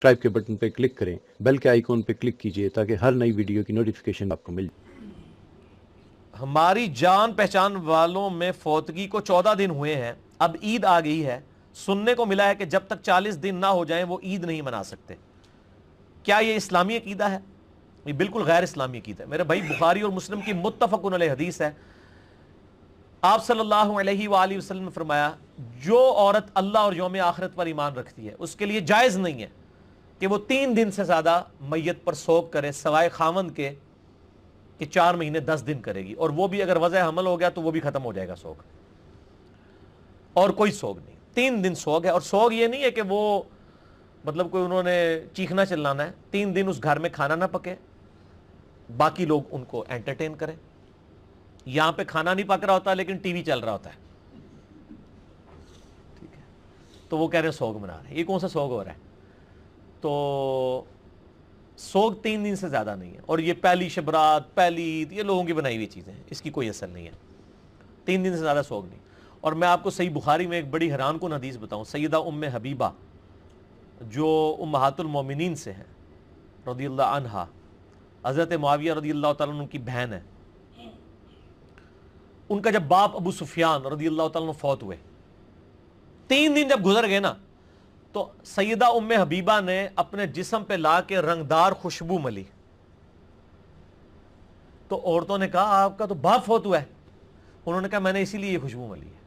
Subscribe के button पे click करें, बेल के आइकॉन पे क्लिक कीजिए ताकि हर नई वीडियो की नोटिफिकेशन आपको मिल जाए। हमारी जान पहचान वालों में फौतगी को 14 दिन हुए हैं, अब ईद आ गई है। सुनने को मिला है कि जब तक 40 दिन ना हो जाएं वो ईद नहीं मना सकते। क्या ये इस्लामी अकीदा है? ये बिल्कुल गैर इस्लामी अकीदा है मेरे भाई। बुखारी और मुस्लिम की मुत्तफ़क़ुन अलैह हदीस है। आप सल्लल्लाहु अलैहि वसल्लम ने फरमाया, जो औरत अल्लाह और यौम आखिरत पर ईमान रखती है उसके लिए जायज़ नहीं है कि वो 3 दिन से ज़्यादा मैयत पर सोग करे, सवाए खामन के कि 4 महीने 10 दिन करेगी, और वो भी अगर वज़ह हमल हो गया तो वो भी ख़त्म हो जाएगा सोग, और कोई सोग नहीं। 3 दिन सोग है, और सोग ये नहीं है कि वो मतलब कोई उन्होंने चीखना चिल्लाना है। 3 दिन उस घर में खाना ना पके, बाकी लोग उनको एंटरटेन करें। यहां पे खाना नहीं पक रहा होता लेकिन टीवी चल रहा होता है, ठीक है, तो वो कह रहे हैं सोग मना रहे हैं। ये कौन सा सोग हो रहा है? तो सोग 3 दिन से ज्यादा नहीं है। और ये पहली शबरात, पहली ईद, ये लोगों की बनाई हुई चीजें हैं, इसकी कोई असर नहीं है। 3 दिन से ज्यादा सोग नहीं। और मैं आपको सही बुखारी में एक बड़ी हैरानकुन हदीस बताऊं। सैयदा उम्मे हबीबा जो उम्महातुल मोमिनीन से हैं रज़ियल्लाहु अन्हा, हज़रत मुआविया रज़ियल्लाहु तआला अन्हु की बहन है। उनका जब बाप अबू सुफियान रज़ियल्लाहु तआला अन्हु फौत हुए, 3 दिन जब गुजर गए ना, तो सैयदा उम्मे हबीबा ने अपने जिस्म पे ला के रंगदार खुशबू मली। तो औरतों ने कहा, आपका तो बाप फौत हुआ है। उन्होंने कहा, मैंने इसीलिए ये खुशबू मली है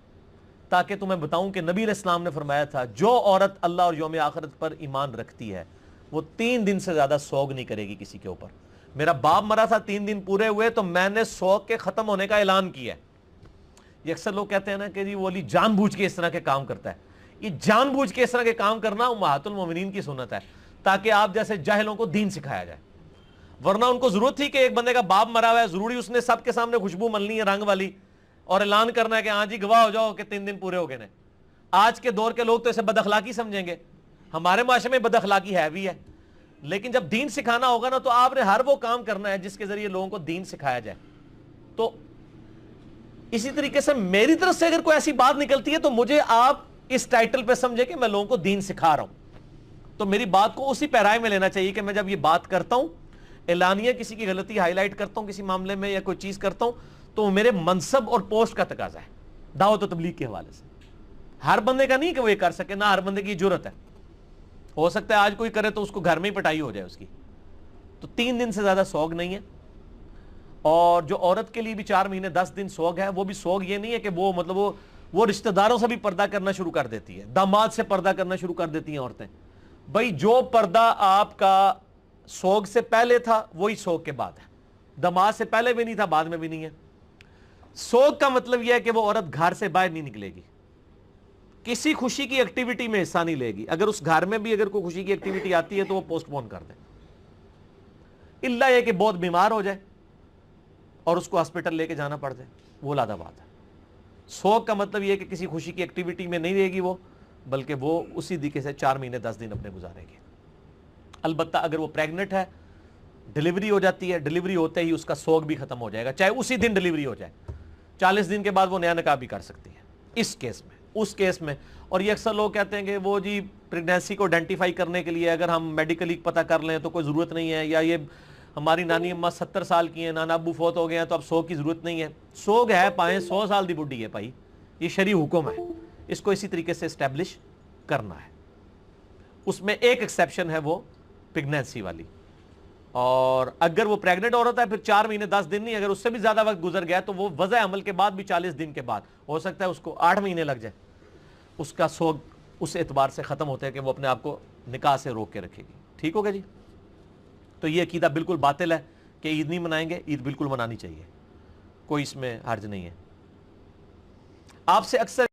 ताकि तुम्हें बताऊं कि नबी अलैहिस्सलाम ने फरमाया था, जो औरत अल्लाह और यौम आखिरत पर ईमान रखती है वो 3 दिन से ज्यादा सोग नहीं करेगी किसी के ऊपर। मेरा बाप मरा था, 3 दिन पूरे हुए तो मैंने सोग के खत्म होने का ऐलान किया। ये अक्सर लोग कहते हैं ना कि जी वो अली जानबूझ के इस तरह के काम करता है। ये जानबूझ के इस तरह के काम करना उम्महातुल मोमिनीन की सुन्नत है, ताकि आप जैसे जाहिलों को दीन सिखाया जाए। वरना उनको जरूरत थी कि एक बंदे का बाप मरा हुआ है, जरूरी उसने सबके सामने खुशबू मलनी है रंग वाली, और ऐलान करना है कि हाँ जी गवाह हो जाओ कि 3 दिन पूरे हो गए ने। आज के दौर के लोग तो इसे बदअखलाकी समझेंगे। हमारे माशरे में बदअखलाकी है भी है, लेकिन जब दीन सिखाना होगा ना, तो आपने हर वो काम करना है जिसके जरिए लोगों को दीन सिखाया जाए। तो इसी तरीके से मेरी तरफ से अगर कोई ऐसी बात निकलती है तो मुझे आप इस टाइटल पे समझे कि मैं लोगों को दीन सिखा रहा हूं। तो मेरी बात को उसी पैराए में लेना चाहिए कि मैं जब ये बात करता हूं, एलानिया किसी की गलती हाईलाइट करता हूं किसी मामले में या कोई चीज करता हूं, तो मेरे मनसब और पोस्ट का तकाजा है दावत और तबलीग के हवाले से। हर बंदे का नहीं कि वो ये कर सके, ना हर बंदे की जरूरत है। हो सकता है आज कोई करे तो उसको घर में ही पिटाई हो जाए उसकी। तो 3 दिन से ज्यादा सोग नहीं है। और जो औरत के लिए भी 4 महीने 10 दिन सोग है, वो भी सोग ये नहीं है कि वो मतलब वो रिश्तेदारों से भी पर्दा करना शुरू कर देती है, दामाद से पर्दा करना शुरू कर देती हैं औरतें। भाई जो पर्दा आपका सोग से पहले था वही सोग के बाद है। दामाद से पहले भी नहीं था, बाद में भी नहीं है। सोग का मतलब यह है कि वो औरत घर से बाहर नहीं निकलेगी, किसी खुशी की एक्टिविटी में हिस्सा नहीं लेगी। अगर उस घर में भी अगर कोई खुशी की एक्टिविटी आती है तो वो पोस्टपोन कर दे, इल्ला यह कि बहुत बीमार हो जाए और उसको हॉस्पिटल लेके जाना पड़ जाए, वो लादा बात है। सोग का मतलब यह है कि किसी खुशी की एक्टिविटी में नहीं रहेगी वो, बल्कि वो उसी तरीके से 4 महीने 10 दिन अपने गुजारेगी। अलबत्ता अगर वो प्रेग्नेंट है, डिलीवरी हो जाती है, डिलीवरी होते ही उसका सोग भी खत्म हो जाएगा, चाहे उसी दिन डिलीवरी हो जाए। 40 दिन के बाद वो नया निकाह भी कर सकती है इस केस में, उस केस में। और ये अक्सर लोग कहते हैं कि वो जी प्रेगनेंसी को आइडेंटिफाई करने के लिए अगर हम मेडिकली पता कर लें तो कोई ज़रूरत नहीं है, या ये हमारी नानी अम्मा 70 साल की हैं, नाना अब्बू फौत हो गए हैं तो अब सोग की ज़रूरत नहीं है। सोग है पाएँ 100 साल की बुढ़ी है भाई, ये शरी हुक्म है, इसको इसी तरीके से इस्टेब्लिश करना है। उसमें एक एक्सेप्शन है वो प्रेगनेंसी वाली। और अगर वो प्रेग्नेंट औरत है फिर 4 महीने 10 दिन नहीं, अगर उससे भी ज्यादा वक्त गुजर गया तो वो वज़ह अमल के बाद भी 40 दिन के बाद हो सकता है उसको 8 महीने लग जाए, उसका सोग उस एतबार से खत्म होता है कि वो अपने आप को निकाह से रोक के रखेगी। ठीक हो गया जी? तो ये अकीदा बिल्कुल बातिल है कि ईद नहीं मनाएंगे। ईद बिल्कुल मनानी चाहिए, कोई इसमें हर्ज नहीं है। आपसे अक्सर